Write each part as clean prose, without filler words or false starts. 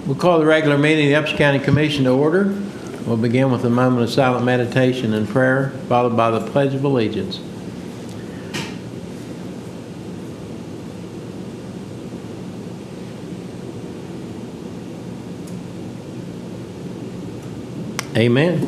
We'll call the regular meeting of the Upshur County Commission to order. We'll begin with a moment of silent meditation and prayer, followed by the Pledge of Allegiance. Amen.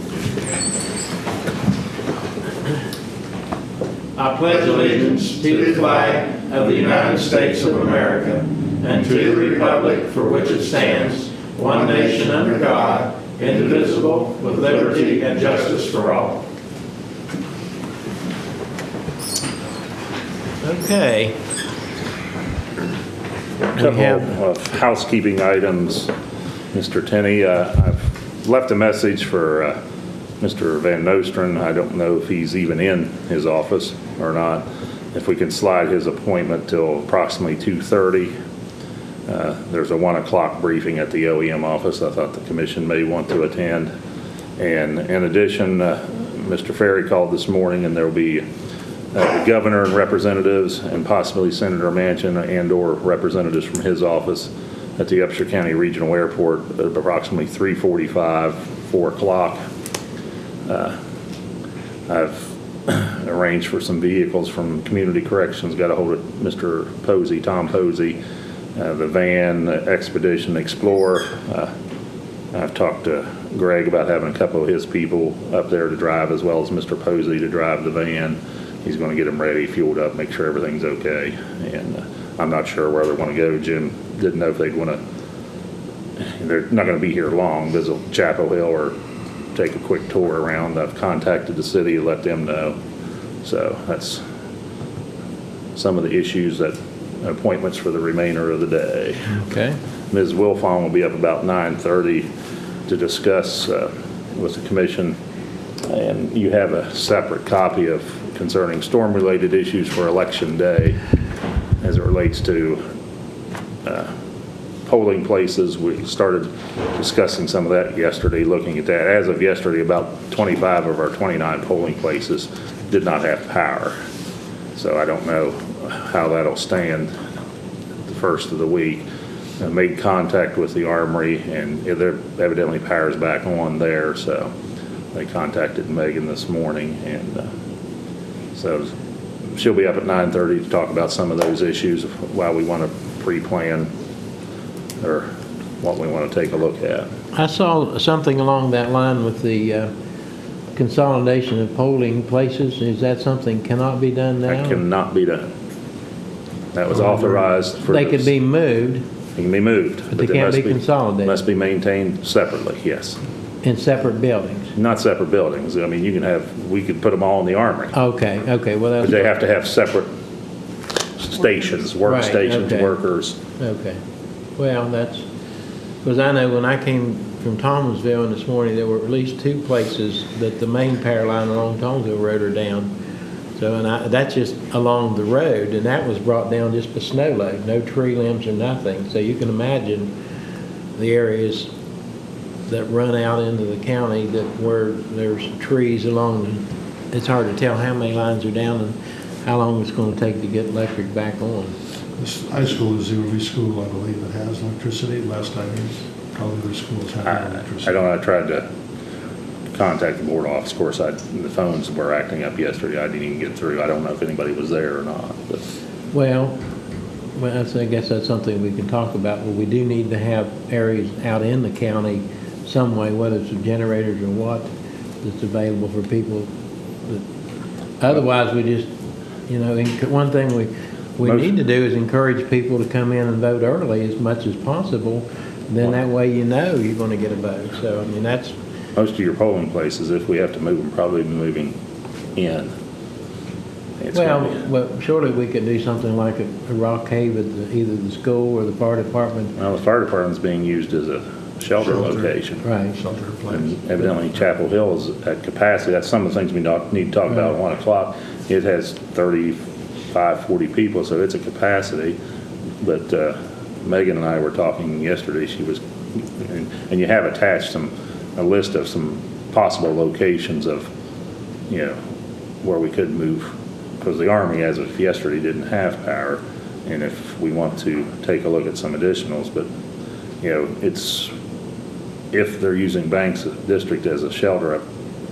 I pledge allegiance to the flag of the United States of America and to the republic for which it stands, one nation under God, indivisible, with liberty and justice for all. Okay. A couple of housekeeping items, Mr. Tenney. I've left a message for Mr. Van Nostren. I don't know if he's even in his office or not. If we can slide his appointment till approximately 2:30. There's a 1 o'clock briefing at the OEM office I thought the commission may want to attend. And in addition, Mr. Ferry called this morning, and there will be the governor and representatives and possibly Senator Manchin and or representatives from his office at the Upshur County Regional Airport at approximately 3:45, 4 o'clock. I've arranged for some vehicles from Community Corrections, got a hold of Mr. Posey, Tom Posey, the van, Expedition Explorer. I've talked to Greg about having a couple of his people up there to drive, as well as Mr. Posey to drive the van. He's going to get them ready, fueled up, make sure everything's okay. And I'm not sure where they want to go. Jim didn't know if they'd want to, they're not going to be here long, visit Chapel Hill or take a quick tour around. I've contacted the city to let them know. So that's some of the issues, that appointments for the remainder of the day. Okay. Ms. Wilfong will be up about 9:30 to discuss with the commission, and you have a separate copy of concerning storm-related issues for Election Day as it relates to polling places. We started discussing some of that yesterday, looking at that. As of yesterday, about 25 of our 29 polling places did not have power. So I don't know how that'll stand the first of the week. I made contact with the Armory, and there evidently power's back on there, so they contacted Megan this morning, and so she'll be up at 9:30 to talk about some of those issues while we want to pre-plan or what we want to take a look at. I saw something along that line with the consolidation of polling places. Is that something cannot be done now? That cannot be done. That was authorized for. They could be moved. They can be moved. But they can't be consolidated. Must be maintained separately, yes. In separate buildings? Not separate buildings. I mean, we could put them all in the Armory. Okay, well that's... But they have to have separate stations, workstations, okay. Workers. Okay. Well, that's... Because I know when I came from Thomasville this morning, there were at least 2 places that the main power line along Thomasville Road are down. So, and that's just along the road, and that was brought down just by snow load, no tree limbs or nothing. So you can imagine the areas that run out into the county that where there's trees along. It's hard to tell how many lines are down and how long it's going to take to get electric back on. This high school is the only school, I believe, that has electricity. Last I knew, probably other schools have electricity. I don't know. I tried to contact the board office. Of course, the phones were acting up yesterday. I didn't even get through. I don't know if anybody was there or not. But. Well, I guess that's something we can talk about. But we do need to have areas out in the county some way, whether it's generators or what, that's available for people. Otherwise, we just, one thing we need to do is encourage people to come in and vote early as much as possible. Then that way you're going to get a vote. So, I mean, that's... Most of your polling places, if we have to move them, probably be moving in. Well, surely we could do something like a rock cave at either the school or the fire department. Well, the fire department's being used as a shelter location. Right. Shelter place. And evidently Chapel Hill is at capacity. That's some of the things we need to talk about at 1 o'clock. It has 35, 40 people, so it's a capacity. But Megan and I were talking yesterday. She was, and you have attached a list of some possible locations of, where we could move, because the Army, as of yesterday, didn't have power, and if we want to take a look at some additionals, but it's, if they're using Banks District as a shelter,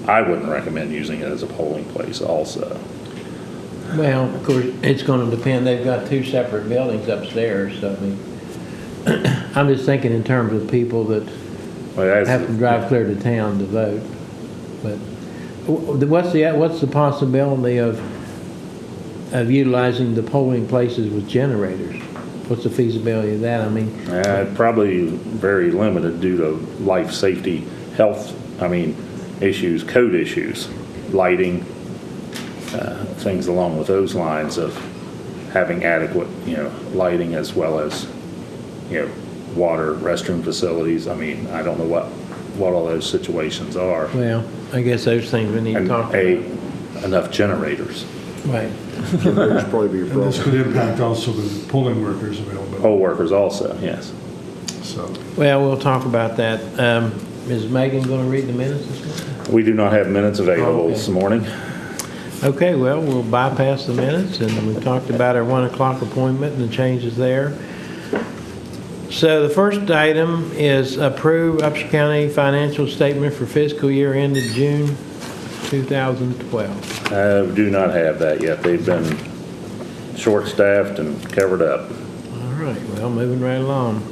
I wouldn't recommend using it as a polling place also. Well, of course, it's gonna depend, they've got two separate buildings upstairs, so I mean, I'm just thinking in terms of people that Well, that's- have to drive clear to town to vote. But what's the possibility of utilizing the polling places with generators? What's the feasibility of that? I mean, Probably very limited due to life safety, health, issues, code issues, lighting, things along with those lines of having adequate, lighting as well as, water, restroom facilities. I don't know what all those situations are. well, I guess those things we need to And talk about. enough generators. Right. Generators probably be a And this problem. could impact also the polling workers availability. Poll workers also, yes. So, Well, we'll talk about that. Is Megan going to read the minutes this morning? We do not have minutes available Okay. this morning. Okay, well, we'll bypass the minutes, and we talked about our 1 o'clock appointment and the changes there. So the first item is approve Upshur County financial statement for fiscal year ended June 2012. We do not have that yet. They've been short-staffed and covered up. All right, well, moving right along.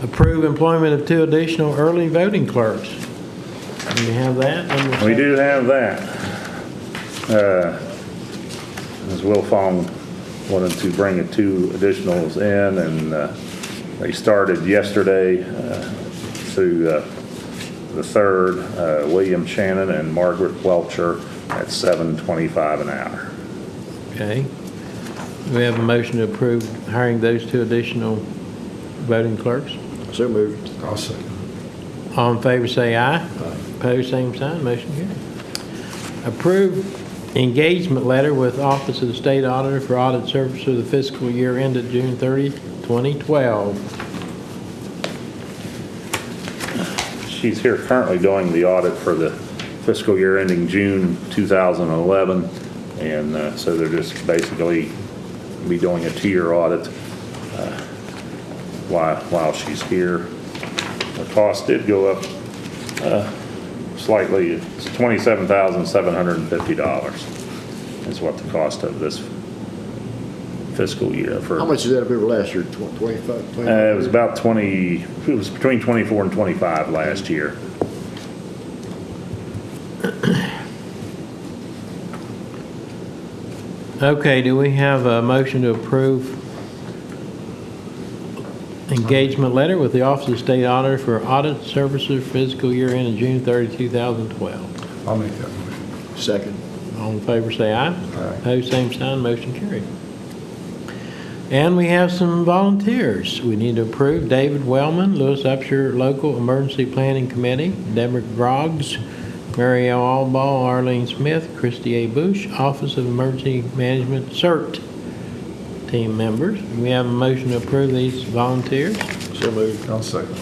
Approve employment of 2 additional early voting clerks. Do you have that? Number We 7? do have that. Ms. Wilfong wanted to bring 2 additionals in, and they started yesterday through the 3rd, William Shannon and Margaret Welcher at $7.25 an hour. Okay. We have a motion to approve hiring those 2 additional voting clerks. So moved. I'll second. All in favor, say aye. Opposed, same sign, motion carried. Approve engagement letter with Office of the State Auditor for audit service for the fiscal year ended June 30, 2012. She's here currently doing the audit for the fiscal year ending June 2011, and so they're just basically be doing a 2-year audit while she's here. The cost did go up slightly. It's $27,750 is what the cost of this fiscal year for. How much is that over last year? 25? It was about 20, it was between 24 and 25 last year. Okay, do we have a motion to approve engagement letter with the Office of the State Auditor for audit services fiscal year ended June 30, 2012? I'll make that motion. Second. All in favor, say aye. Aye. Opposed, same sign, motion carried. And we have some volunteers. We need to approve David Wellman, Lewis Upshur Local Emergency Planning Committee, Deborah Groggs, Mary L. Alball, Arlene Smith, Christy A. Bush, Office of Emergency Management CERT team members. We have a motion to approve these volunteers. So moved. I'll second.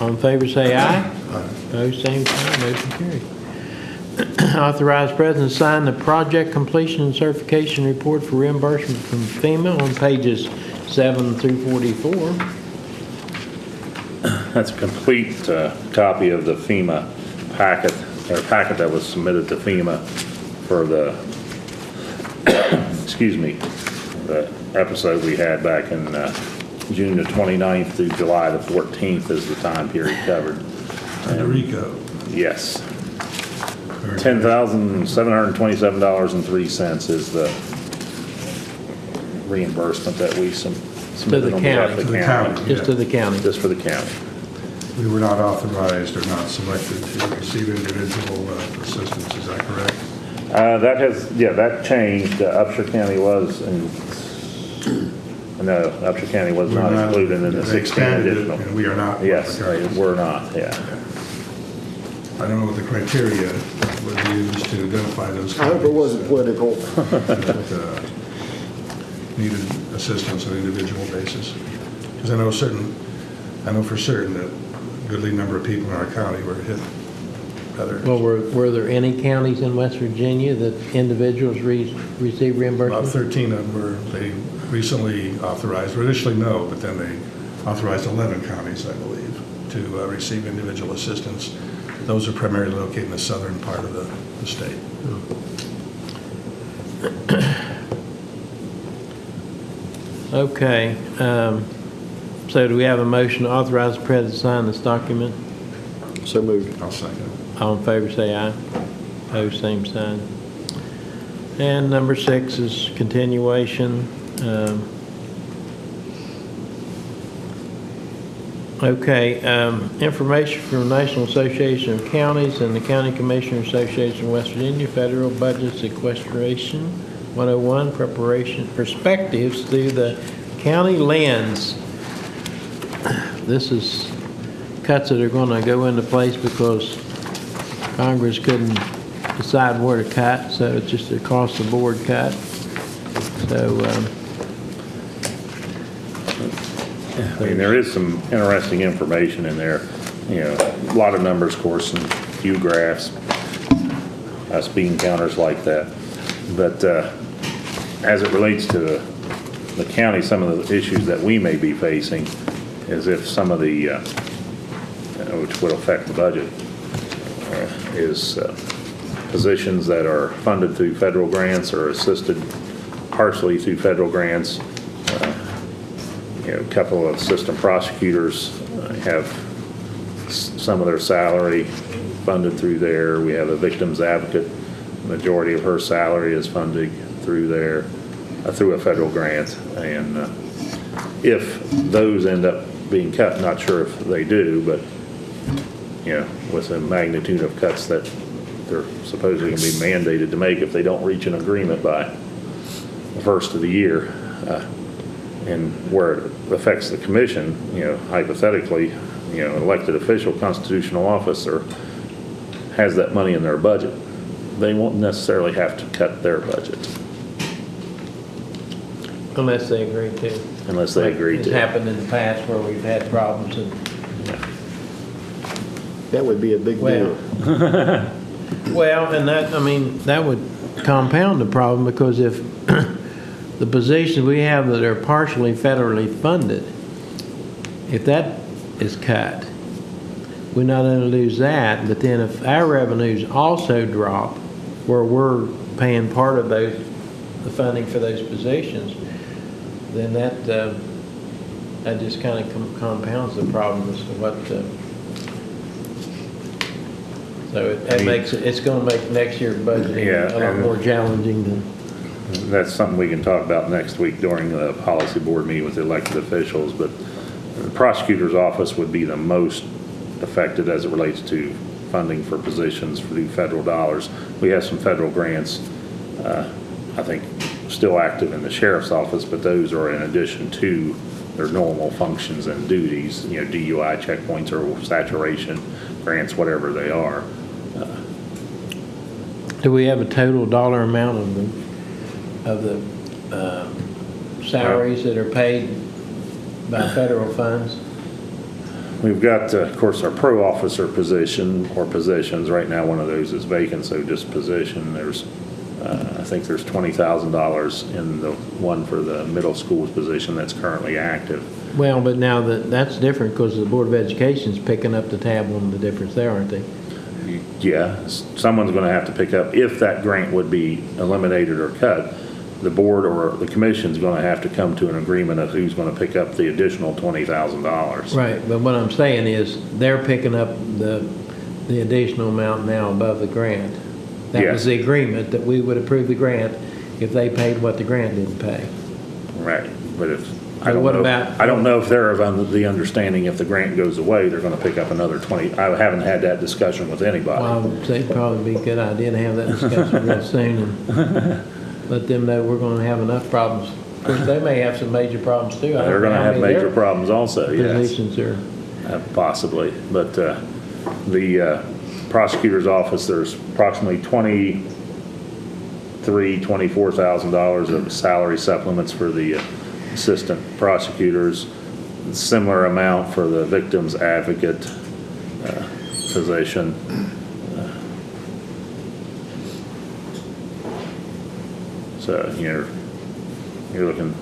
All in favor, say aye. Aye. Opposed, same sign, motion carried. Authorize President to sign the project completion and certification report for reimbursement from FEMA on pages 7 through 44. That's a complete copy of the FEMA packet, or packet that was submitted to FEMA for the, excuse me, the episode we had back in June the 29th through July the 14th is the time period covered. Federico. Yes. Very good. $10,727.03 is the reimbursement that we submitted on behalf of To the the county. county. Just to the county. Just for the county. We were not authorized or not selected to receive individual assistance, is that correct? That changed. Upshur County was, no, Upshur County was We're not included in the They 16 expanded it, additional. and we are not. Yes, they were not, yeah. I don't know what the criteria was used to identify those. I hope it wasn't political. that, needed assistance on an individual basis. Because I know for certain that a goodly number of people in our county were hit rather. Well, were there any counties in West Virginia that individuals received About reimbursement? 13 of them they recently authorized, or initially no, but then they authorized 11 counties, I believe, to receive individual assistance. Those are primarily located in the southern part of the state. Okay, so do we have a motion to authorize the president to sign this document? So moved. I'll second. All in favor, say aye. Opposed, same sign. And number 6 is continuation. Okay, information from the National Association of Counties and the County Commissioner Association of West Virginia, Federal Budget Sequestration 101, preparation perspectives through the county lens. This is cuts that are going to go into place because Congress couldn't decide where to cut, so it's just across the board cut. So, I mean, there is some interesting information in there, you know, a lot of numbers, of course, and a few graphs, us bean counters like that. But as it relates to the county, some of the issues that we may be facing is if some of the, which would affect the budget, is positions that are funded through federal grants or assisted partially through federal grants. You know, a couple of assistant prosecutors have some of their salary funded through there. We have a victim's advocate. The majority of her salary is funded through there, through a federal grant. And if those end up being cut, not sure if they do, but, you know, with the magnitude of cuts that they're supposedly going to be mandated to make if they don't reach an agreement by the first of the year, and where it affects the commission, you know, hypothetically, you know, an elected official, constitutional officer has that money in their budget. They won't necessarily have to cut their budget. unless they agree to. Unless they agree It's to. happened in the past where we've had problems and, That would be a big deal. well, and that, I mean, that would compound the problem because if the positions we have that are partially federally funded, if that is cut, we not only lose that, but then if our revenues also drop, where we're paying part of those, the funding for those positions, then that just kind of compounds the problem as to what, so it makes, it's going to make next year's budget a lot more challenging than. That's something we can talk about next week during the policy board meeting with the elected officials, but the prosecutor's office would be the most affected as it relates to funding for positions for the federal dollars. We have some federal grants, I think, still active in the sheriff's office, but those are in addition to their normal functions and duties, you know, DUI checkpoints or saturation grants, whatever they are. Do we have a total dollar amount of the salaries that are paid by federal funds? We've got, of course, our pro officer position or positions. Right now, one of those is vacant, so just position. There's, I think there's $20,000 in the one for the middle school's position that's currently active. Well, but now that's different because the Board of Education's picking up the tab on the difference there, aren't they? Yeah, someone's going to have to pick up, if that grant would be eliminated or cut, the board or the commission's going to have to come to an agreement of who's going to pick up the additional $20,000. Right, but what I'm saying is they're picking up the additional amount now above the grant. That was Yes. the agreement, that we would approve the grant if they paid what the grant didn't pay. Right, but if, So what about- I don't know if they're of the understanding if the grant goes away, they're going to pick up another 20. I haven't had that discussion with anybody. Well, I would say it'd probably be a good idea to have that discussion real soon and let them know we're gonna have enough problems. Of course, they may have some major problems too. I don't They're know going to how have many major their problems also, yes. positions are. Possibly, but the prosecutor's office, there's approximately $24,000 of salary supplements for the assistant prosecutors, similar amount for the victim's advocate position. So you're looking,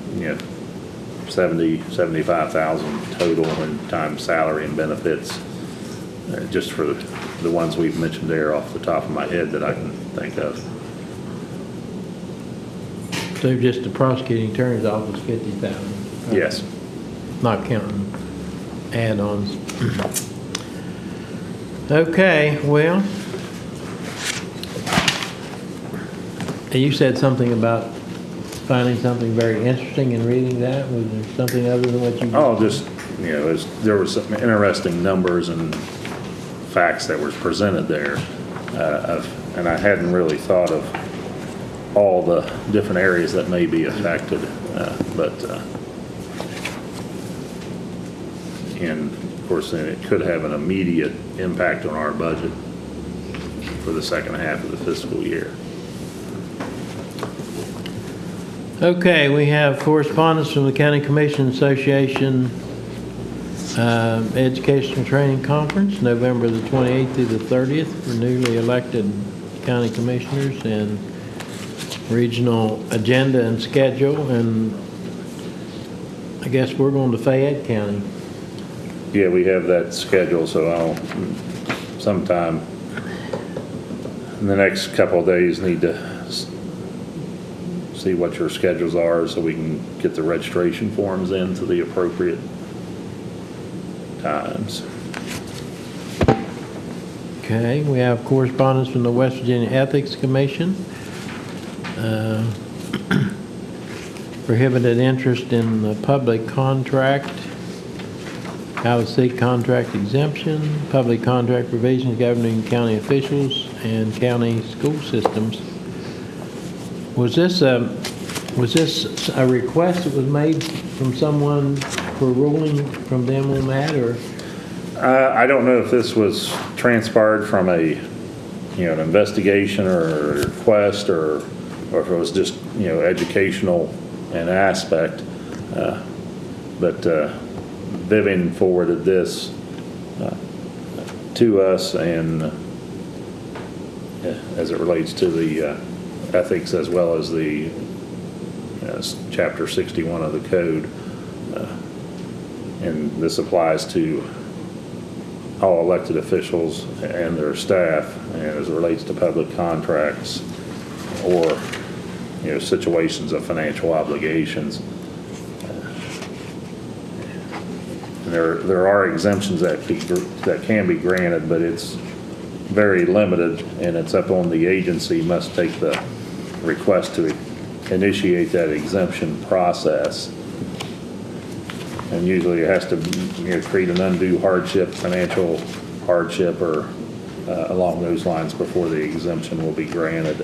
75,000 total in times salary and benefits, just for the ones we've mentioned there off the top of my head that I can think of. So just the prosecuting attorney's office, 50,000? Yes. Not counting add-ons. Okay, well, you said something about finding something very interesting in reading that. Was there something other than what you? Oh, just, there were some interesting numbers and facts that were presented there. And I hadn't really thought of all the different areas that may be affected. And of course, then it could have an immediate impact on our budget for the second half of the fiscal year. Okay, we have correspondence from the County Commission Association Educational Training Conference, November the 28th through the 30th for newly elected county commissioners, and regional agenda and schedule. And I guess we're going to Fayette County. Yeah, we have that scheduled, so I'll sometime in the next couple of days need to see what your schedules are so we can get the registration forms into the appropriate times. Okay, we have correspondence from the West Virginia Ethics Commission. Prohibited interest in the public contract, how to seek contract exemption, public contract provisions governing county officials and county school systems. Was this a request that was made from someone for ruling from them on that, or? I don't know if this was transpired from an investigation or a request, or if it was just, educational in aspect. But Vivian forwarded this to us, and as it relates to the ethics as well as the Chapter 61 of the code. And this applies to all elected officials and their staff, and as it relates to public contracts or situations of financial obligations. And there are exemptions that can be granted, but it's very limited, and it's up on the agency must take the request to initiate that exemption process. And usually it has to create an undue hardship, financial hardship, or along those lines before the exemption will be granted.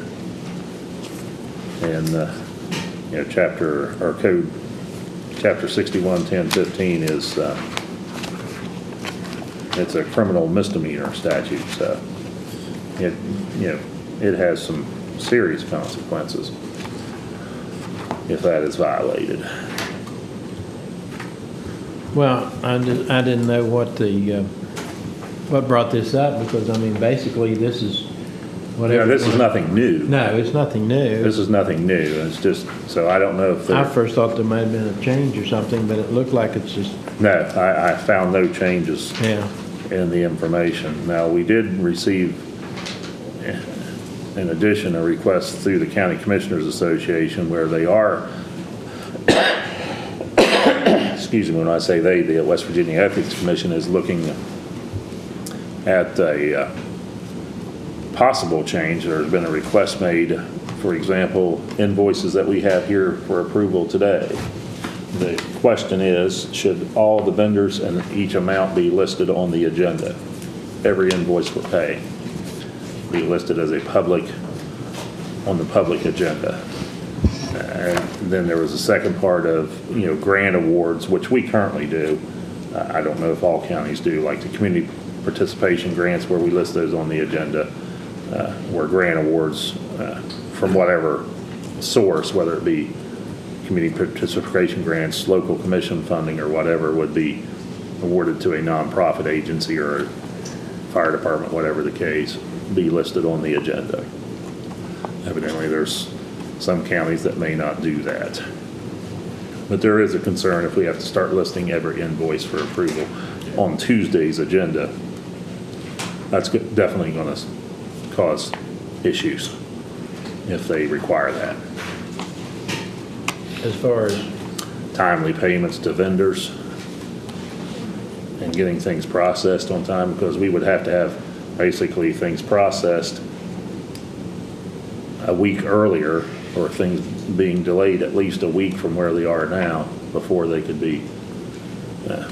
And chapter 61, 10, 15 is it's a criminal misdemeanor statute, so it has some serious consequences if that is violated. Well, I didn't know what brought this up, because basically this is whatever. This is nothing new. No, it's nothing new. This is nothing new. It's just, so I don't know if I first thought there might have been a change or something, but it looked like it's just. No, I found no changes. Yeah. In the information. Now, we did receive, in addition, a request through the County Commissioners Association where they are, excuse me when I say they, the West Virginia Ethics Commission is looking at a possible change. There's been a request made, for example, invoices that we have here for approval today. The question is, should all the vendors and each amount be listed on the agenda? Every invoice we're paying be listed as on the public agenda. And then there was a second part of, grant awards, which we currently do. I don't know if all counties do, like the community participation grants where we list those on the agenda, where grant awards from whatever source, whether it be community participation grants, local commission funding, or whatever, would be awarded to a nonprofit agency or a fire department, whatever the case, be listed on the agenda. Evidently, there's some counties that may not do that. But there is a concern if we have to start listing every invoice for approval on Tuesday's agenda. That's definitely going to cause issues if they require that. As far as, Timely payments to vendors and getting things processed on time, because we would have to have basically things processed a week earlier, or things being delayed at least a week from where they are now before they could be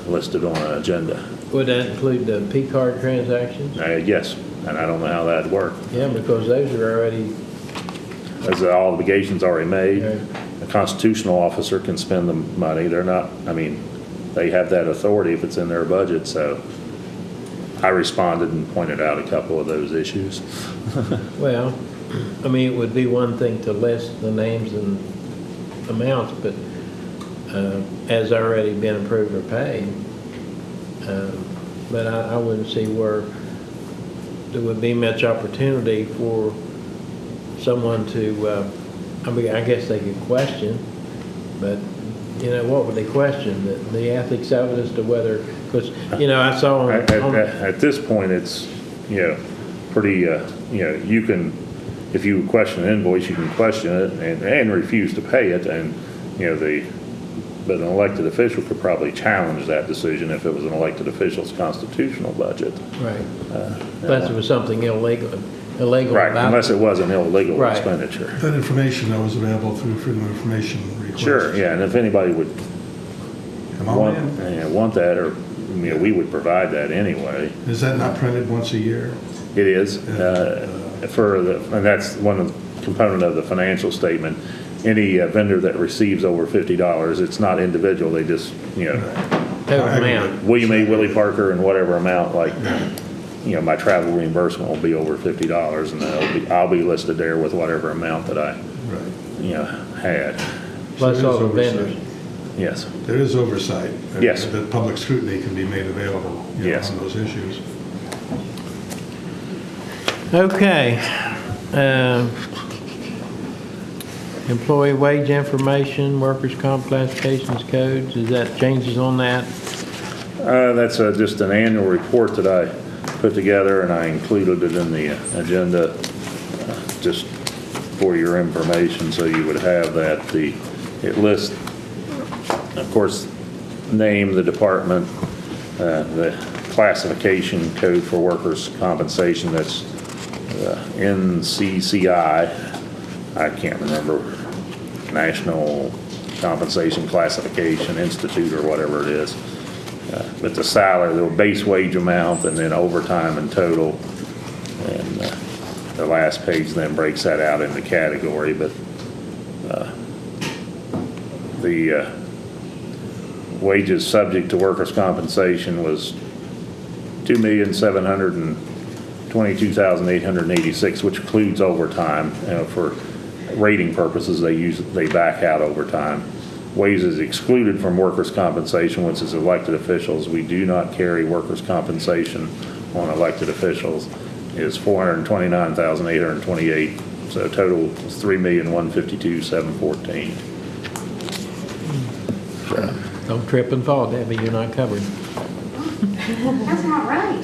listed on an agenda. would that include the P-card transactions? Yes, and I don't know how that'd work. Yeah, because those are already, As the obligation's already made, Right. a constitutional officer can spend the money. They're not, I mean, they have that authority if it's in their budget, so I responded and pointed out a couple of those issues. well, I mean, it would be one thing to list the names and amounts, but as already been approved or paid. But I wouldn't see where there would be much opportunity for someone to, I mean, I guess they could question, but, you know, what would they question? The ethics of it as to whether, because, you know, I saw At this point, it's, you know, pretty, you know, you can, if you question an invoice, you can question it and refuse to pay it, and, you know, but an elected official could probably challenge that decision if it was an elected official's constitutional budget. right, unless it was something illegal Right, about unless it was an illegal Right. expenditure. That information, though, is available through Freedom of Information request. Sure, yeah, and if anybody would Come on want, in. want that, or, you know, we would provide that anyway. Is that not printed once a year? It is, and that's one of the component of the financial statement. Any vendor that receives over $50, it's not individual, they just, you know, total amount. William A. Willie Parker and whatever amount, like, you know, my travel reimbursement will be over $50, and I'll be listed there with whatever amount that I, Right. you know, had. Plus So all the there is vendors. oversight. Yes, There is oversight. Yes. That public scrutiny can be made available, you know, Yes. on those issues. Okay. Employee wage information, workers' comp classifications codes, is that changes on that? that's just an annual report that I put together, and I included it in the agenda, just for your information, so you would have that. It lists, of course, name, the department, the classification code for workers' compensation, that's NCCI. I can't remember, National Compensation Classification Institute or whatever it is. But the salary, the base wage amount, and then overtime and total. And the last page then breaks that out into category, but the wages subject to workers' compensation was $2,722,886, which includes overtime. For rating purposes, they back out overtime. Wages excluded from workers' compensation, which is elected officials. We do not carry workers' compensation on elected officials. Is $429,828. So total is $3,152,714. Don't trip and fall, Debbie, you're not covered. That's not right.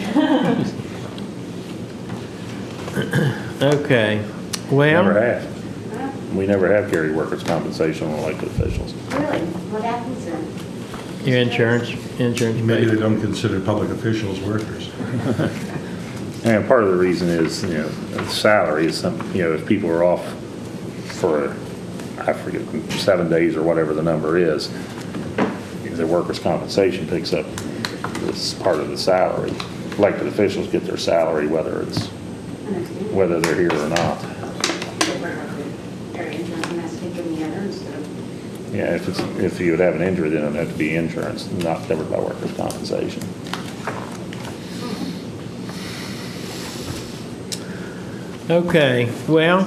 Okay, Never well, have. We never have carried workers' compensation on elected officials. Really? What happens then? your insurance Maybe they paid. don't consider public officials workers. And part of the reason is, you know, salary is some, you know, if people are off for, I forget, 7 days or whatever the number is, the workers' compensation picks up this part of the salary. Elected officials get their salary whether they're here or not. Yeah, if you would have an injury, then it'd have to be insurance, not covered by workers' compensation. Okay, well,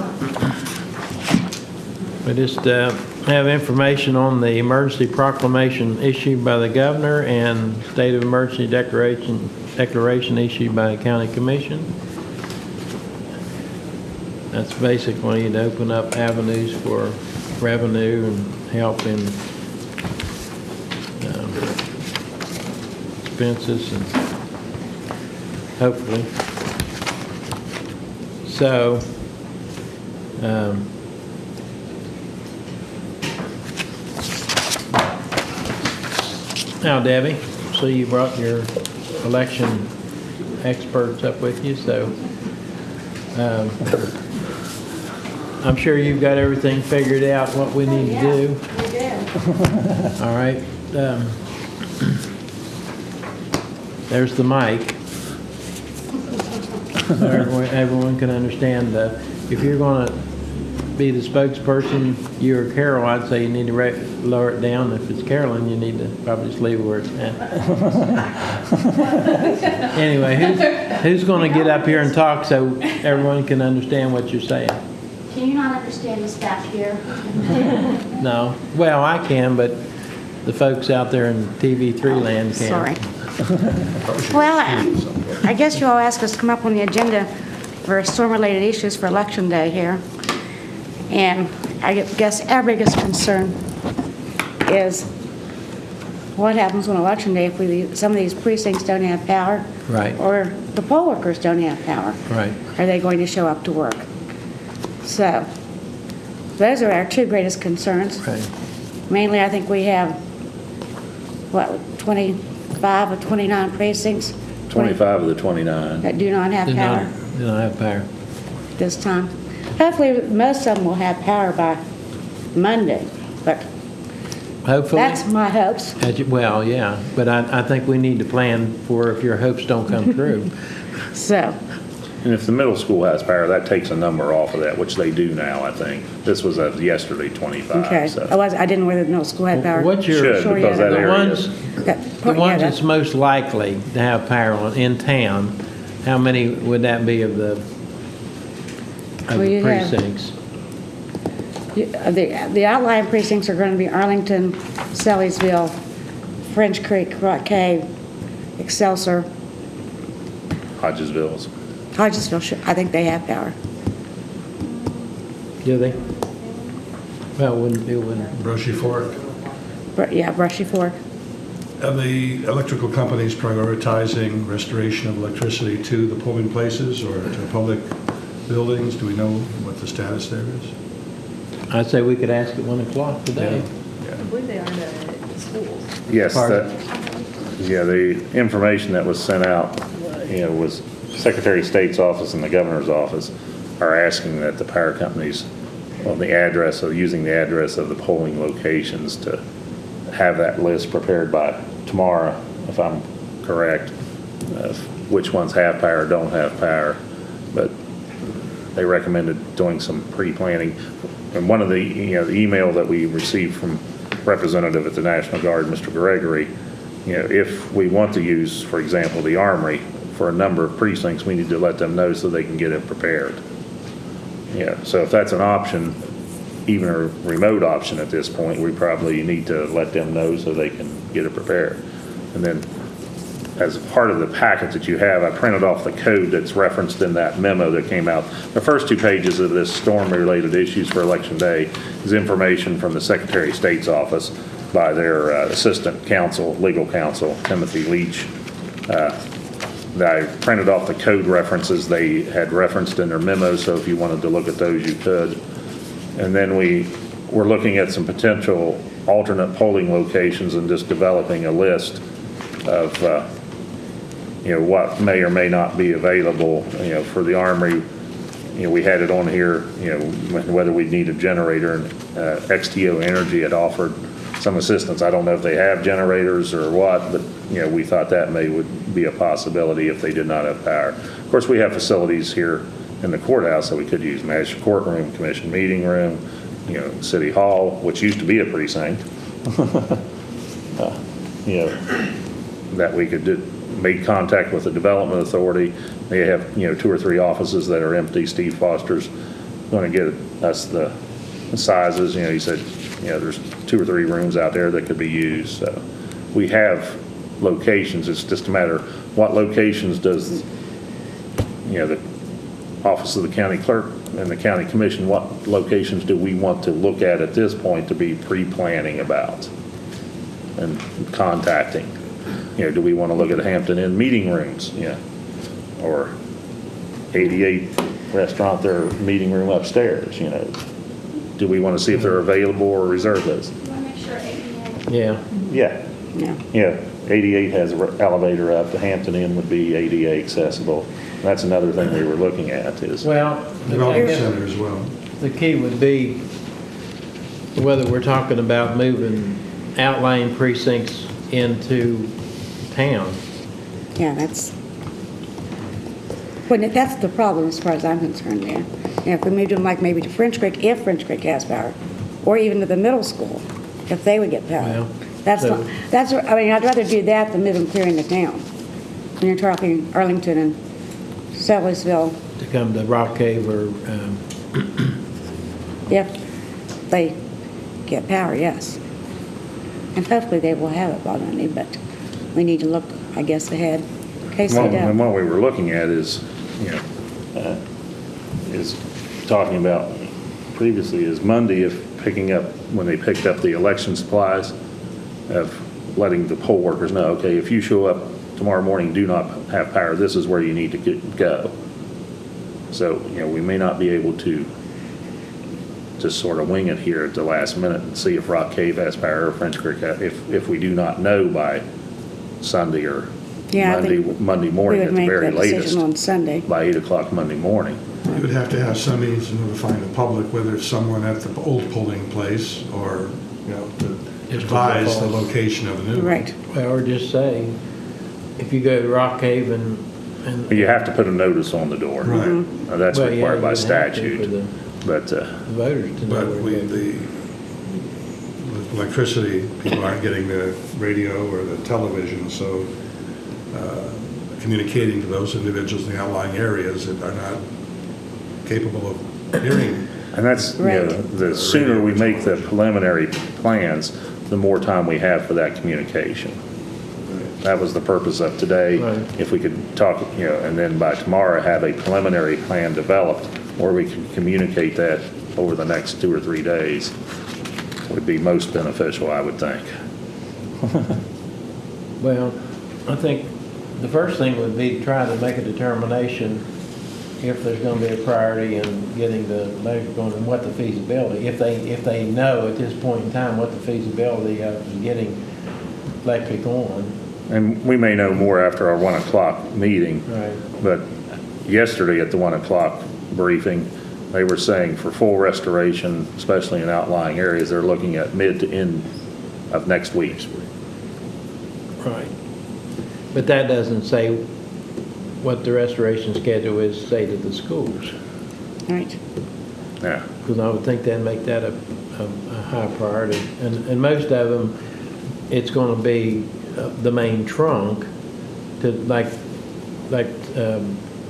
we just have information on the emergency proclamation issued by the governor and state of emergency declaration issued by the county commission. That's basically to open up avenues for revenue and help in expenses and hopefully. So, now Debbie, so you brought your election experts up with you, so I'm sure you've got everything figured out what we need to do. We do. All right. There's the mic. So everyone can understand. If you're going to be the spokesperson, you or Carol, I'd say you need to lower it down. If it's Carolyn, you need to probably just leave it where it's at. Anyway, who's going to get up here and talk so everyone can understand what you're saying? Can you not understand this back here? No. Well, I can, but the folks out there in TV3 land can. Sorry. Well, I guess you all asked us to come up on the agenda for storm-related issues for Election Day here. And I guess our biggest concern is what happens on Election Day if some of these precincts don't have power. Right. Or the poll workers don't have power. Right. Are they going to show up to work? So, those are our two greatest concerns. Right. Mainly, I think we have, 25 or 29 precincts? 25 of the 29. That do not have power Do not have power. this time. Hopefully, most of them will have power by Monday, but Hopefully. that's my hopes. Well, yeah, but I think we need to plan for if your hopes don't come true. So, And if the middle school has power, that takes a number off of that, which they do now, I think. This was as yesterday, 25. okay. So. I didn't know whether the middle school had power. What's your, Should, Sure, because yeah. that the area ones, is. Okay. the Yeah, ones that- that's most likely to have power in town, how many would that be of the Well, you have- precincts? The outlying precincts are going to be Arlington, Selleysville, French Creek, Rock Cave, Excelsior, Hodgesville's. Hodgesville. I think they have power. Do they? Well, it wouldn't. Brushy Fork. Yeah, Brushy Fork. Are the electrical companies prioritizing restoration of electricity to the polling places or to public buildings? Do we know what the status there is? I'd say we could ask at 1 o'clock today. I believe they are the schools. Yes, Pardon? the information that was sent out, was Secretary of State's office and the governor's office are asking that the power companies, using the address of the polling locations to have that list prepared by tomorrow, if I'm correct, of which ones have power, don't have power. But they recommended doing some pre-planning. And one of the, the email that we received from representative at the National Guard, Mr. Gregory, if we want to use, for example, the Armory for a number of precincts, we need to let them know so they can get it prepared. So if that's an option, even a remote option at this point, we probably need to let them know so they can get it prepared. And then as part of the packet that you have, I printed off the code that's referenced in that memo that came out. The first 2 pages of this storm-related issues for Election Day is information from the Secretary of State's office by their assistant counsel, legal counsel, Timothy Leach. I printed off the code references they had referenced in their memo, so if you wanted to look at those, you could. And then we're looking at some potential alternate polling locations and just developing a list of what may or may not be available. For the Armory, we had it on here, whether we need a generator, and XTO Energy had offered some assistance. I don't know if they have generators or what, but we thought that would be a possibility if they did not have power. Of course, we have facilities here in the courthouse that we could use: magistrate courtroom, commission meeting room, city hall, which used to be a precinct. That we could make contact with the development authority. They have 2 or 3 offices that are empty. Steve Foster's going to get us the sizes. He said there's 2 or 3 rooms out there that could be used. So we have locations. It's just a matter what locations does the office of the county clerk and the county commission, what locations do we want to look at this point to be pre-planning about and contacting? do we want to look at Hampton Inn meeting rooms, or 88 restaurant, their meeting room upstairs, do we want to see if they're available or reserve those? You want to make sure ADA. Yeah, Yeah, Yeah. yeah, 88 has an elevator up, the Hampton Inn would be ADA accessible. That's another thing we were looking at is, well, Development center as well. the key would be whether we're talking about moving outlying precincts into town. Yeah, that's the problem as far as I'm concerned there. If we moved them like maybe to French Creek, if French Creek has power, or even to the middle school, if they would get power. Well, That's, so- I'd rather do that than move them clear into town. When you're talking Arlington and Sellersville, To come to Rock Cave or, if they get power, yes. And hopefully they will have it by Monday, but we need to look, I guess, ahead in case they and don't. what we were looking at is, is talking about previously is Monday if picking up, when they picked up the election supplies, of letting the poll workers know, okay, if you show up tomorrow morning, do not have power, this is where you need to go. So, we may not be able to just sort of wing it here at the last minute and see if Rock Cave has power or French Creek, if we do not know by Sunday or Yeah, I think Monday We morning would at the make very that latest, decision on Sunday. by 8 o'clock Monday morning. You would have to have some means to notify the public, whether it's someone at the old polling place or, to Just advise the call. location of the new one. Right. well, or just say, if you go to Rock Cave and. But you have to put a notice on the door. Right. That's Well, yeah, required you by would have to statute. For the But, voters to know But where to go. the electricity, people aren't getting the radio or the television, so communicating to those individuals in the outlying areas that are not capable of hearing. and that's, Right. the sooner we make the preliminary plans, the more time we have for that communication. That was the purpose of today. Right. If we could talk, and then by tomorrow have a preliminary plan developed, or we can communicate that over the next 2 or 3 days, would be most beneficial, I would think. Well, I think the first thing would be to try to make a determination if there's gonna be a priority in getting the electric on and what the feasibility, if they know at this point in time what the feasibility of getting electric on. And we may know more after our 1 o'clock meeting. Right. But yesterday at the 1 o'clock briefing, they were saying for full restoration, especially in outlying areas, they're looking at mid to end of next week. Right. But that doesn't say what the restoration schedule is, say, to the schools. Right. Yeah. Because I would think that'd make that a high priority. And most of them, it's going to be the main trunk to like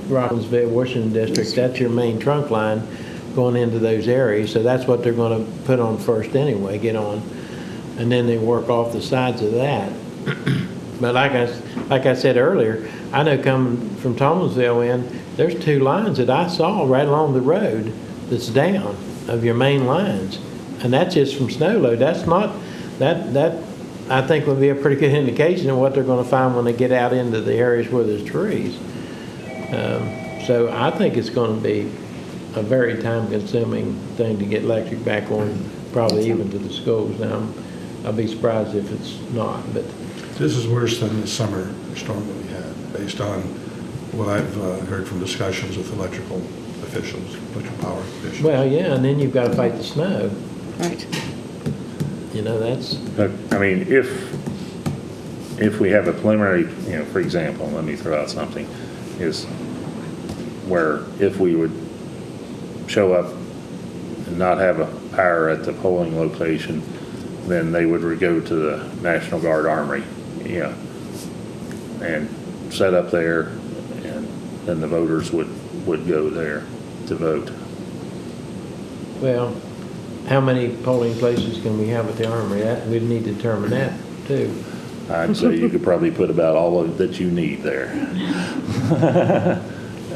Robbinsville, Washington District, that's your main trunk line going into those areas. So that's what they're going to put on first anyway, get on. And then they work off the sides of that. But like I said earlier, I know coming from Thomasville in, there's 2 lines that I saw right along the road that's down of your main lines. And that's just from snow load. That's not, that I think would be a pretty good indication of what they're going to find when they get out into the areas where there's trees. So I think it's going to be a very time-consuming thing to get electric back on, probably even to the schools. Now, I'll be surprised if it's not, but This is worse than the summer storm that we had, based on what I've heard from discussions with electrical officials, electric power officials. well, yeah, and then you've got to fight the snow. Right. That's But, I mean, if we have a preliminary, for example, let me throw out something, is where if we would show up and not have a power at the polling location, then they would go to the National Guard Armory, and set up there, and then the voters would go there to vote. well, how many polling places can we have at the Armory? That we'd need to determine that too. I'd say you could probably put about all of that you need there.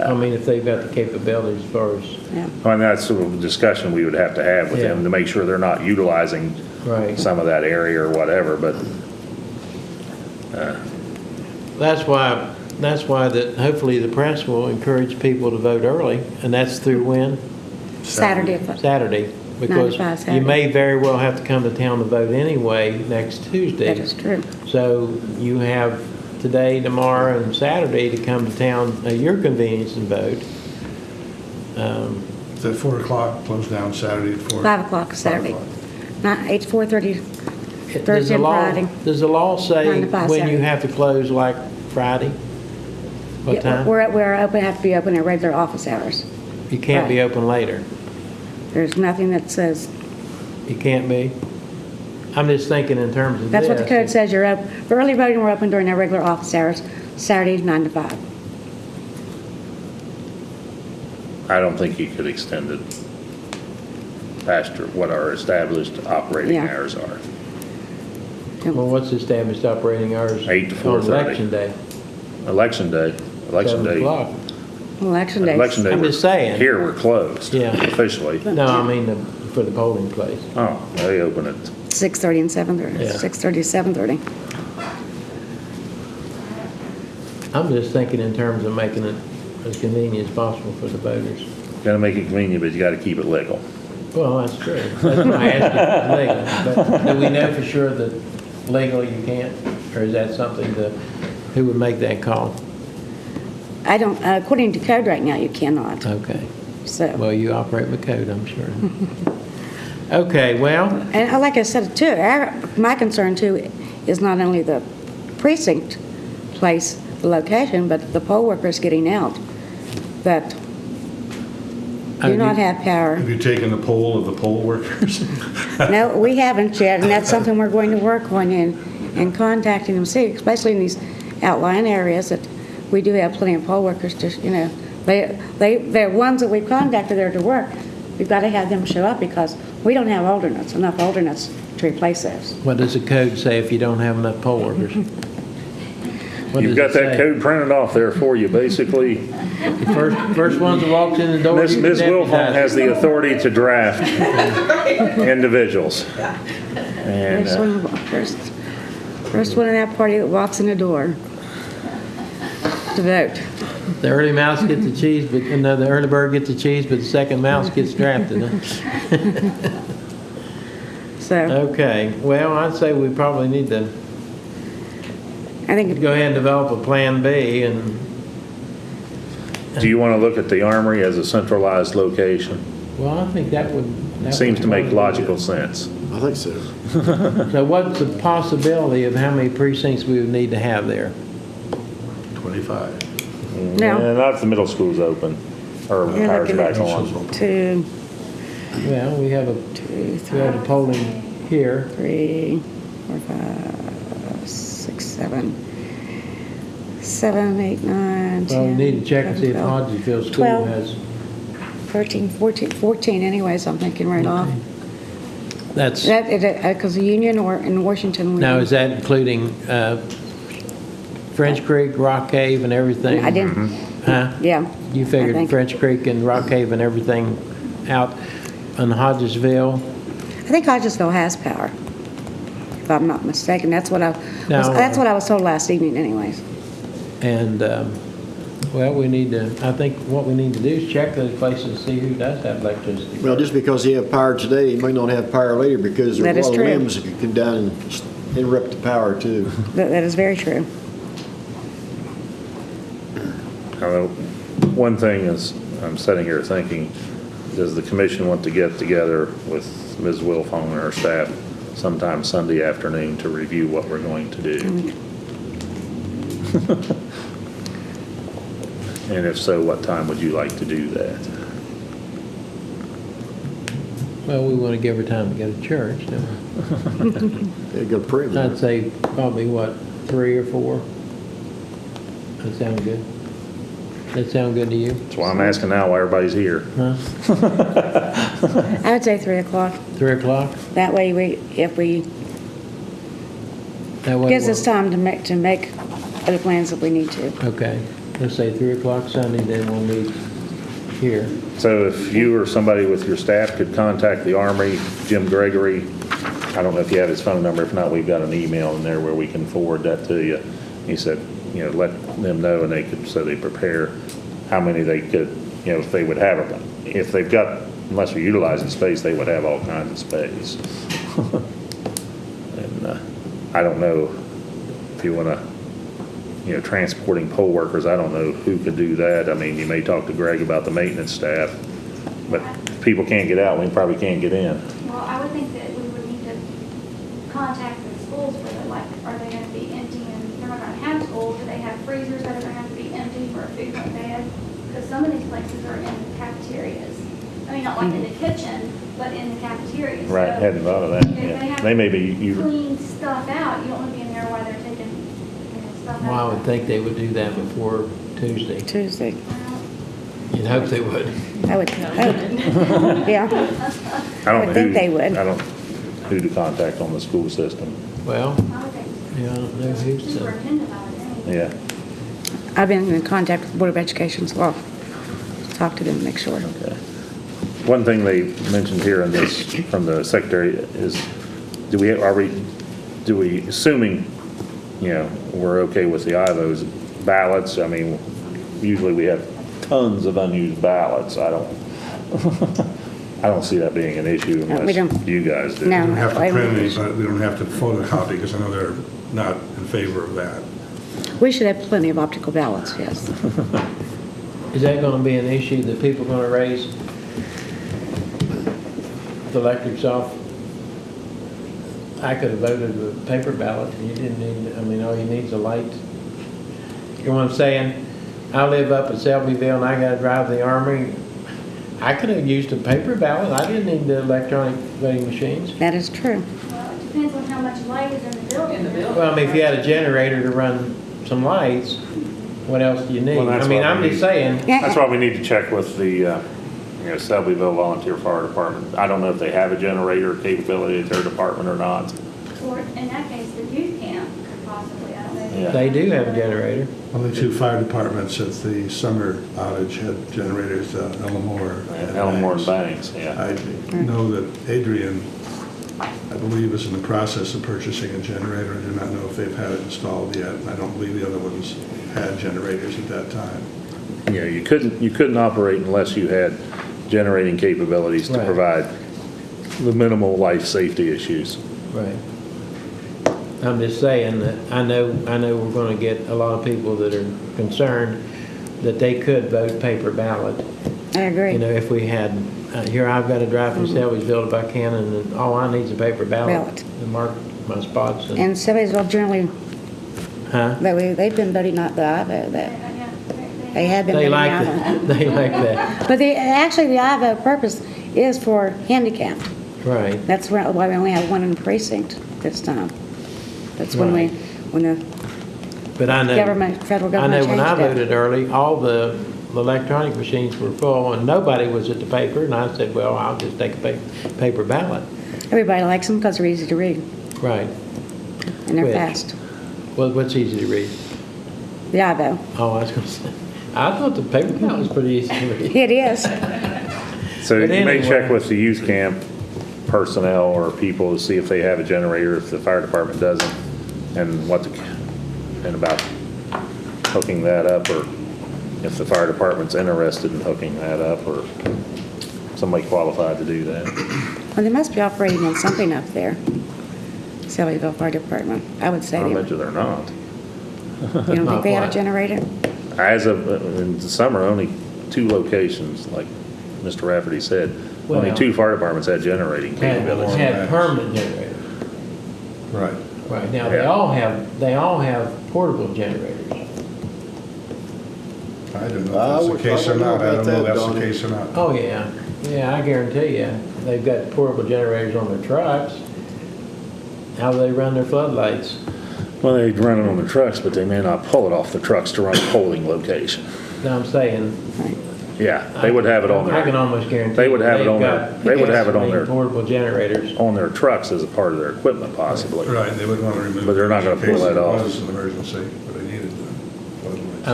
I mean, if they've got the capabilities as far as, Yeah. I mean, that's sort of a discussion we would have to have with them Yeah. to make sure they're not utilizing right. some of that area or whatever, but that's why that hopefully the press will encourage people to vote early, and that's through when? Saturday. Saturday. Because 9 to 5 you Saturday. may very well have to come to town to vote anyway next Tuesday. That is true. So you have today, tomorrow, and Saturday to come to town at your convenience and vote. It's at 4 o'clock, close down Saturday at 4. 5 o'clock Saturday. Not 8 to 4:30 Does Thursday the and law- Friday. Does the law 9 say to 5 when you Saturday. have to close, like Friday? What Yeah, time? We're open, have to be open at regular office hours. You can't be Right. open later. There's nothing that says, You can't be? I'm just thinking in terms of that's what the this. code says, you're open. For early voting, we're open during our regular office hours, Saturdays 9 to 5. I don't think you could extend it past what our established operating Yeah. hours are. Well, what's established operating hours? 8 to On 4:30. election day? Election day, 7 o'clock. Election days. election day. I'm just saying. Here, we're closed. Yeah. Officially. No, I mean for the polling place. Oh, they open at 6:30 and 7:30, Yeah. 6:30 to 7:30. I'm just thinking in terms of making it as convenient as possible for the voters. Gotta make it convenient, but you gotta keep it legal. Well, that's true. That's why I asked you legal. But do we know for sure that legally you can't? Or is that something that, who would make that call? I don't, according to code right now, you cannot, Okay. so. Well, you operate with code, I'm sure. Okay, well, And like I said, too, my concern, too, is not only the precinct place, the location, but the poll workers getting out that do not have power. Have you taken the poll of the poll workers? No, we haven't yet, and that's something we're going to work on in contacting them, see, especially in these outlying areas that we do have plenty of poll workers, just, you know, they're ones that we've contacted there to work. We've got to have them show up because we don't have alternates, enough alternates to replace those. what does the code say if you don't have enough poll workers? What You've does got it that say? code printed off there for you, basically. The first ones that walks in the door. Ms. you can Wilfong deputize. has the authority to draft individuals. And First one in that party that walks in the door to vote. The early mouse gets the cheese, but, no, the early bird gets the cheese, but the second mouse gets drafted. Huh? So Okay, well, I'd say we probably need to I think, go ahead and develop a plan B and, do you want to look at the Armory as a centralized location? well, I think that would. that Seems would to make probably- logical sense. I think so. So what's the possibility of how many precincts we would need to have there? 25. No. Yeah, not if the middle school's open, or You're powers looking back at on. 2, Well, we have 2, the polling here. 3, 4, 5, 6, 7, 7, 8, 9, 10. Well, we need to check and see if 11, Hodgesville School 12. has, 13, 14 anyways, I'm thinking right off. that's, Because the Union or in Washington. we- now is that including French Creek, Rock Cave and everything? I didn't, Huh? yeah. You I figured think. French Creek and Rock Cave and everything out on Hodgesville? I think Hodgesville has power, if I'm not mistaken. That's what I No. that's what I was told last evening anyways. And, well, we need to, I think what we need to do is check those places and see who does have electricity. Well, just because he have power today, he may not have power later because That there's is a lot of true. limbs that could come down and interrupt the power too. That is very true. One thing is, I'm sitting here thinking, does the commission want to get together with Ms. Wilfong and her staff sometime Sunday afternoon to review what we're going to do? And if so, what time would you like to do that? Well, we want to give her time to go to church, don't we? They go to prayer. I'd say probably, what, 3 or 4? That sound good? That sound good to you? That's why I'm asking now why everybody's here. Huh? I would say 3 o'clock. 3 o'clock? That way if we, That way gives us we'll- time to make other plans if we need to. Okay, let's say 3 o'clock Sunday, then we'll meet here. So if you or somebody with your staff could contact the Armory, Jim Gregory, I don't know if you have his phone number. If not, we've got an email in there where we can forward that to you. He said, let them know, and they could, so they prepare how many they could, if they would have it. If they've got, unless we're utilizing space, they would have all kinds of space. And I don't know if you want to, transporting poll workers, I don't know who could do that. I mean, you may talk to Greg about the maintenance staff, but if people can't get out, we probably can't get in. Well, I would think that we would need to contact the schools for the, like, are they gonna be empty and they're not gonna have schools? Do they have freezers that are gonna have to be empty for food like that? Because some of these places are in the cafeterias. I mean, not like in the kitchen, but in the cafeterias. Right, So, hadn't thought of that. you know, if Yeah. have They may be, to clean stuff out. You don't want to be in there while they're taking, stuff out. Well, I would think they would do that before Tuesday. Tuesday. Well, You'd hope they would. I would, yeah. I don't I know think who, they would. I don't, who to contact on the school system. Well, I would think yeah, I don't know who's, superintendent, I would think. Yeah. I've been in contact with the Board of Education, so I'll talk to them to make sure. Okay. One thing they mentioned here in this, from the secretary, is do we, assuming, we're okay with the IVO's ballots, I mean, usually we have tons of unused ballots. I don't see that being an issue we don't. unless you guys do. No. We don't have to I- print any, but we don't have to photocopy, because I know they're not in favor of that. We should have plenty of optical ballots, yes. is that gonna be an issue that people are gonna raise? The electrics off? I could have voted with paper ballot, and you didn't need, I mean, all you need is a light. You know what I'm saying? I live up at Selbyville and I gotta drive the Armory. I could have used a paper ballot. I didn't need the electronic voting machines. That is true. Well, it depends on how much light is in the building. In the building. Well, I mean, if you had a generator to run some lights, what else do you need? Well, that's I mean, what I'm we just need. saying, That's why we need to check with the, Selbyville Volunteer Fire Department. I don't know if they have a generator capability at their department or not. Or in that case, the youth camp could possibly, I don't know. Yeah. they do have a generator. Only two fire departments at the summer outage had generators, Elmore and Elmore and Banks. Banks, yeah. I know that Adrian, I believe, is in the process of purchasing a generator. I do not know if they've had it installed yet, and I don't believe the other ones had generators at that time. You couldn't operate unless you had generating capabilities to Right. provide the minimal life safety issues. Right. I'm just saying that I know we're gonna get a lot of people that are concerned that they could vote paper ballot. I agree. You know, if we had, here I've got to drive from Selbyville to Buchanan, and all I need is a paper ballot Ballot. to mark my spots. And Selbyville generally, Huh? they've been voting not the IVO, that they have been They voting like IVO. that. They like that. But actually, the IVO purpose is for handicap. Right. That's why we only have one in precinct this time. That's when Right. when the But I know. federal I government know changed when I it. voted early, all the electronic machines were full and nobody was at the paper. And I said, well, I'll just take a paper ballot. Everybody likes them because they're easy to read Right. and they're Which? fast. Well, what's easy to read? The IVO. Oh, I was going to say, I thought the paper ballot was pretty easy to read. It is. So But you may anyway. check with the youth camp personnel or people to see if they have a generator, if the fire department doesn't, and about hooking that up, or if the fire department's interested in hooking that up, or somebody qualified to do that. Well, they must be operating on something up there. Selbyville Fire Department. I would say I they bet you they're not. You don't think they have a What? generator? As of, in the summer, only 2 locations, like Mr. Rafferty said, only Well- 2 fire departments had generating capabilities. Had permanent generators. Right. Right, now, they all have portable generators. I don't know if that's the case or not. I don't know if that's the case or not. Oh, yeah. Yeah, I guarantee you, they've got portable generators on their trucks. How do they run their floodlights? Well, they run it on the trucks, but they may not pull it off the trucks to run a polling location. No, I'm saying. Yeah, they would have it on I can their, almost guarantee. They would have it they've on their- got they would have it on gasoline their- portable generators. on their trucks as a part of their equipment possibly. Right, they would want to remove. But they're not gonna it in pull case that it off. was an emergency, but they needed the floodlights.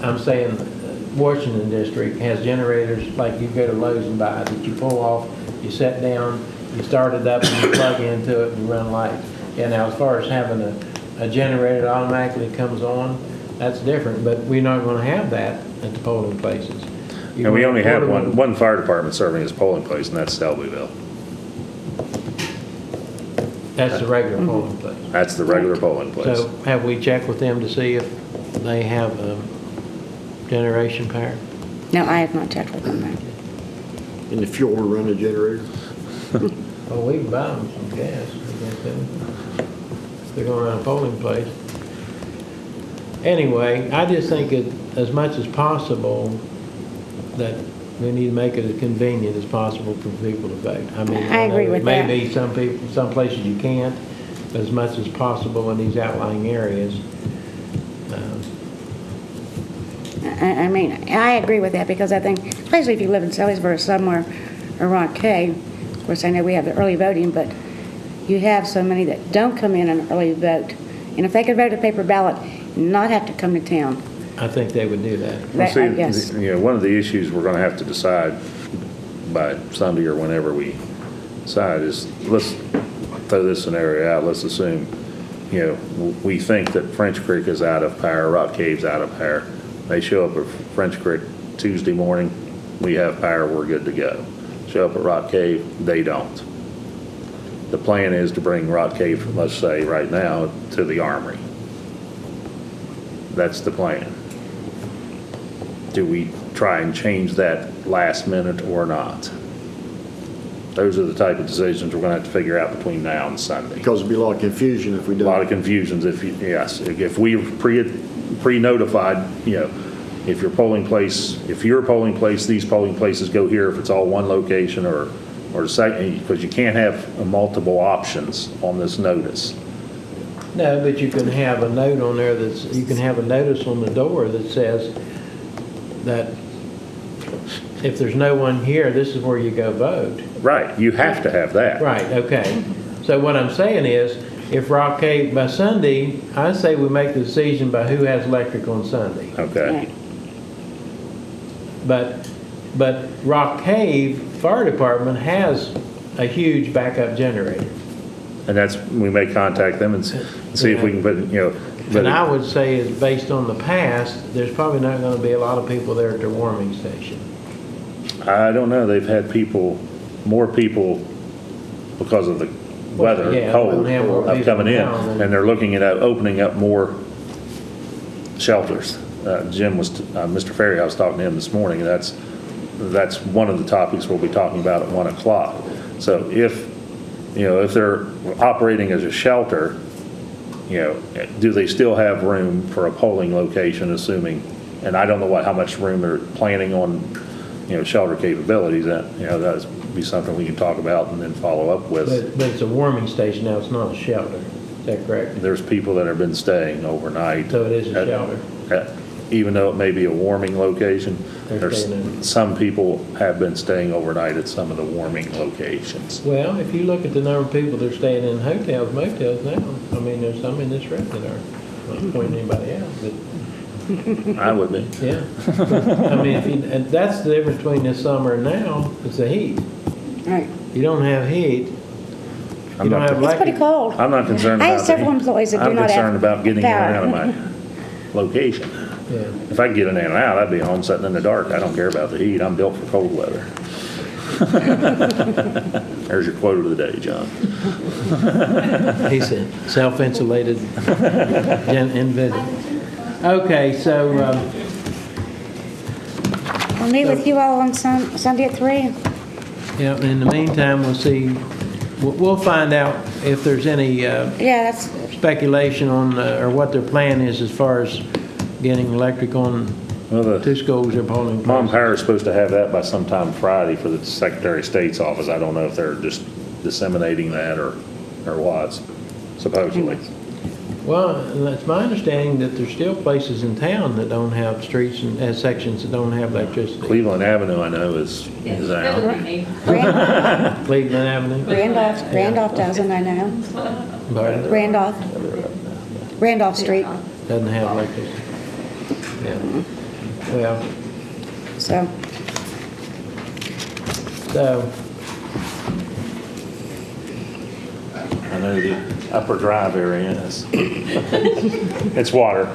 I'm saying Washington District has generators like you go to Lowe's and buy that you pull off, you set down, you start it up and you plug into it and run lights. Yeah, now as far as having a generator that automatically comes on, that's different, but we're not gonna have that at the polling places. You're And we gonna only have portable- one fire department serving as polling place, and that's Selbyville. That's the regular polling place. That's the regular polling place. So have we checked with them to see if they have, generation power? No, I have not checked with them. And if you want to run a generator, Well, we can buy them some gas, I guess, then. They're gonna run a polling place. Anyway, I just think it, as much as possible, that we need to make it as convenient as possible for people to vote. I mean, I agree with that. Maybe some people, some places you can't, but as much as possible in these outlying areas. I mean, I agree with that because I think, especially if you live in Selleysburg somewhere around K, of course, I know we have the early voting, but you have so many that don't come in and early vote. And if they could vote a paper ballot, not have to come to town. I think they would do that. Well, see, Yes. you know, one of the issues we're gonna have to decide by Sunday or whenever we decide is, let's throw this scenario out, let's assume, you know, we think that French Creek is out of power, Rock Cave's out of power. They show up at French Creek Tuesday morning, we have power, we're good to go. Show up at Rock Cave, they don't. The plan is to bring Rock Cave, let's say right now, to the Armory. That's the plan. Do we try and change that last minute or not? Those are the type of decisions we're gonna have to figure out between now and Sunday. because there'll be a lot of confusion if we A lot of don't. confusions if you, yes, if we pre-notified, you know, if your polling place, these polling places go here, if it's all one location or second, because you can't have multiple options on this notice. No, but you can have a note on there you can have a notice on the door that says that if there's no one here, this is where you go vote. Right, you have to have that. Right, okay. So what I'm saying is, if Rock Cave, by Sunday, I say we make the decision by who has electric on Sunday. Okay, Right. But Rock Cave Fire Department has a huge backup generator. and that's, we may contact them and see if we can put, you know. And I would say is based on the past, there's probably not gonna be a lot of people there at their warming station. I don't know, they've had more people because of the weather, Yeah, cold, we'll have more of people coming in, now than- and they're looking at opening up more shelters. Mr. Ferry, I was talking to him this morning, and that's one of the topics we'll be talking about at 1 o'clock. So if they're operating as a shelter, you know, do they still have room for a polling location, assuming, and I don't know how much room they're planning on, you know, shelter capabilities, that, you know, that'd be something we can talk about and then follow up with. But it's a warming station now, it's not a shelter. Is that correct? There's people that have been staying overnight. So it is a at- shelter. Even though it may be a warming location, They're staying in. some people have been staying overnight at some of the warming locations. Well, if you look at the number of people that are staying in hotels, motels now, I mean, there's some in this room that are, not pointing anybody out, but I would be. yeah. I mean, and that's the difference between this summer and now, it's the heat. Right. You don't have heat, you I'm don't not- have It's pretty electric. cold. I'm not concerned I about have several employees that do I'm not have concerned about getting in and out of power. my location. Yeah. If I could get in and out, I'd be home sitting in the dark. I don't care about the heat. I'm built for cold weather. There's your quote of the day, John. He said, self-insulated individual. Okay, so, We'll meet with you all on Sunday at 3. yeah, in the meantime, we'll see, we'll find out if there's any Yeah, that's, speculation on, or what their plan is as far as getting electric on Well, two the schools or polling Mom places. Power is supposed to have that by sometime Friday for the Secretary of State's office. I don't know if they're just disseminating that or what, supposedly. Well, it's my understanding that there's still places in town that don't have streets and has sections that don't have electricity. Cleveland Avenue, I know, is out. Cleveland Avenue. Randolph doesn't, I know. Pardon? Randolph Street, Doesn't have electricity. Yeah. Well, so, so, I know the upper drive area is. It's water.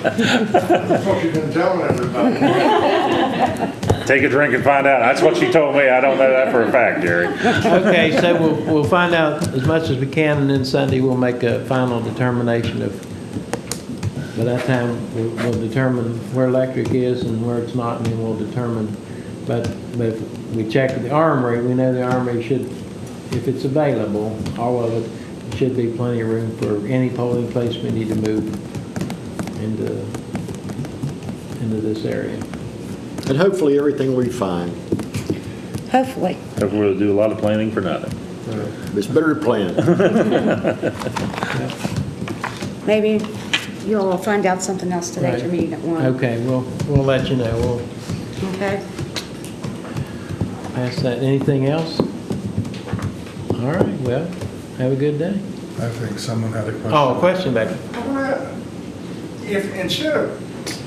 That's what you've been telling everybody. Take a drink and find out. That's what she told me. I don't know that for a fact, Jerry. Okay, so we'll find out as much as we can, and then Sunday we'll make a final determination of, by that time, we'll determine where electric is and where it's not, and then we'll determine, but if we check the armory, we know the armory should, if it's available, all of it, should be plenty of room for any polling place we need to move into this area. And hopefully everything will be fine. Hopefully. Hopefully we'll do a lot of planning for nothing. It's better to plan. Maybe you'll find out something else today at your Right. meeting at 1. Okay, we'll let you know. We'll Okay? pass that. Anything else? All right, well, have a good day. I think someone had a question. Oh, a question back. If instead of,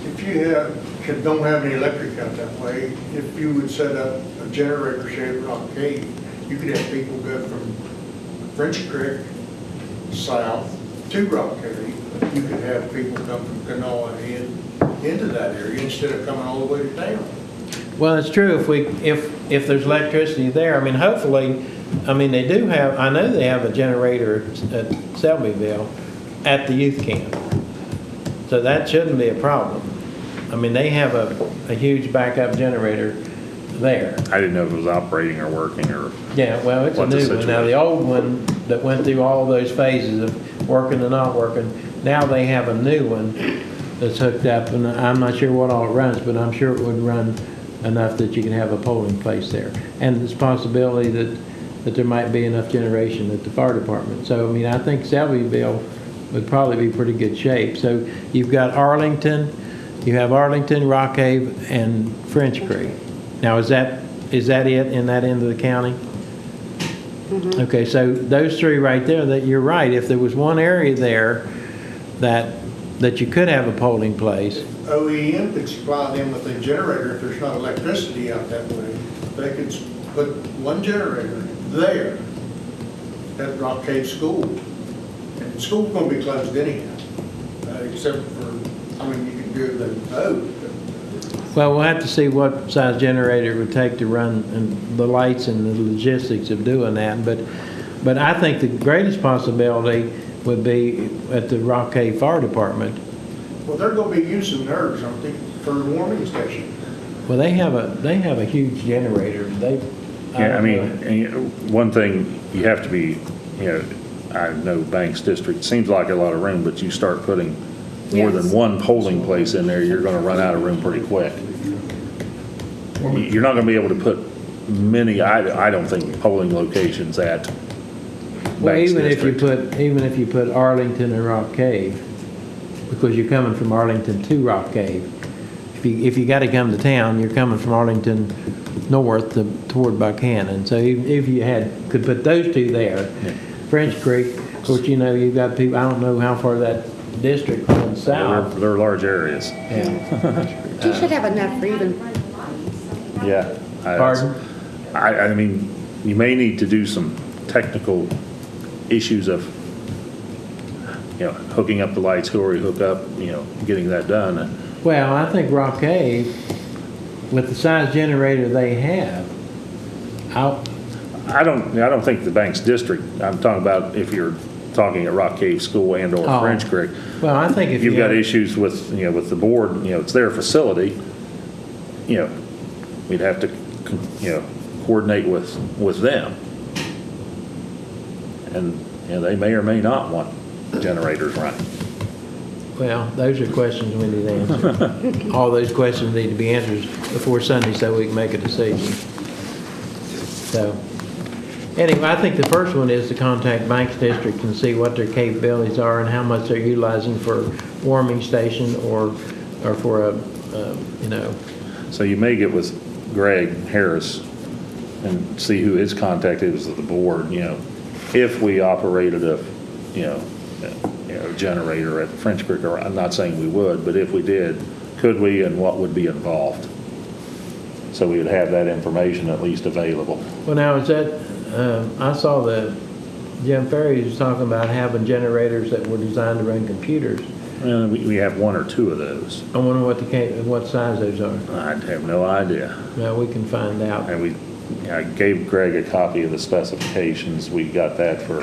if you don't have any electric out that way, if you would set up a generator shed at Rock Cave, you could have people go from French Creek south to Rock Cave. You could have people come from Kanawha into that area instead of coming all the way to town. Well, it's true, if there's electricity there, I mean, hopefully, I mean, they do have, I know they have a generator at Selbyville at the youth camp. So that shouldn't be a problem. I mean, they have a huge backup generator there. I didn't know if it was operating or working or. Yeah, well, it's a What the new one. Now, the situation. old one that went through all those phases of working and not working, now they have a new one that's hooked up, and I'm not sure what all it runs, but I'm sure it would run enough that you can have a polling place there. And there's a possibility that there might be enough generation at the fire department. So, I mean, I think Selbyville would probably be pretty good shape. So you've got Arlington, you have Arlington, Rock Cave, and French Creek. Now, is that it in that end of the county? Okay, so those three right there, that you're right. If there was one area there that you could have a polling place, OEM could supply them with a generator if there's not electricity out that way. They could put one generator there at Rock Cave School. And the school's gonna be closed anyhow, except for, I mean, you could do the vote. well, we'll have to see what size generator it would take to run and the lights and the logistics of doing that. But I think the greatest possibility would be at the Rock Cave Fire Department. Well, they're gonna be using theirs, aren't they, for the warming station? Well, they have a huge generator. Yeah, I mean, and, you know, one thing you have to be, you know, I know Banks District seems like a lot of room, but you start putting more than Yes. one polling place in there, you're gonna run out of room pretty quick. You're not gonna be able to put many, I don't think, polling locations at Well, Banks even if District. you put Arlington and Rock Cave, because you're coming from Arlington to Rock Cave. If you got to come to town, you're coming from Arlington north toward Buchanan. So if you could put those two there, French Creek, of course, you know, you've got people, I don't know how far that district runs south. They're large areas. Yeah. You should have enough for even, Yeah. Pardon? I mean, you may need to do some technical issues of, you know, hooking up the lights, who already hook up, you know, getting that done. Well, I think Rock Cave, with the size generator they have, I don't think the Banks District, I'm talking about if you're talking at Rock Cave School and or Oh. French Creek. well, I think if You've got have- issues with, you know, with the board, you know, it's their facility, you know, we'd have to, you know, coordinate with them. And, you know, they may or may not want generators running. Well, those are questions we need to answer. All those questions need to be answered before Sunday so we can make a decision. So, anyway, I think the first one is to contact Banks District and see what their capabilities are and how much they're utilizing for warming station or for a, you know. So you may get with Greg Harris and see who his contact is with the board, you know, if we operated a, you know, generator at French Creek, or I'm not saying we would, but if we did, could we and what would be involved? So we would have that information at least available. Well, now, is that, I saw that Jim Ferry was talking about having generators that were designed to run computers. We have one or two of those. I wonder what size those are. I have no idea. Well, we can find out. And I gave Greg a copy of the specifications. We got that for,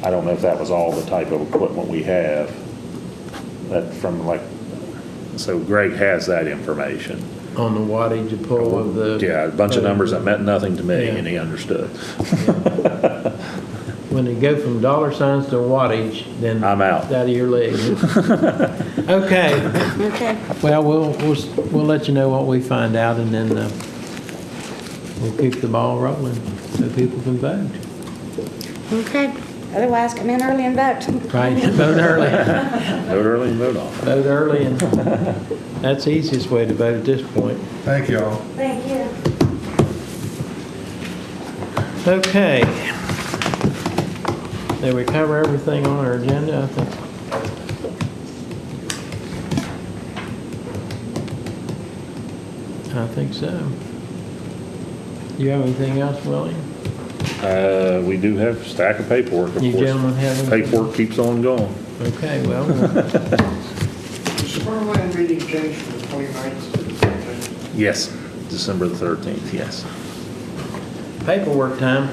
I don't know if that was all the type of equipment we have. That from like, so Greg has that information. On the wattage of pull of the. Yeah, a bunch of numbers that meant nothing to me, Yeah. and he understood. When you go from dollar signs to wattage, then. I'm out. It's out of your league. Okay. Okay. Well, we'll let you know what we find out, and then we'll keep the ball rolling so people can vote. Okay. Otherwise, come in early and vote. Right, vote early. Vote early and vote often. Vote early, and that's the easiest way to vote at this point. Thank you all. Thank you. Okay. Did we cover everything on our agenda? I think so. You have anything else, Willie? We do have a stack of paperwork, of course. You gentlemen have anything? Paperwork keeps on going. Okay, well, The Spurland meeting changed from the 29th to the 13th. Yes, December the 13th, yes. paperwork time.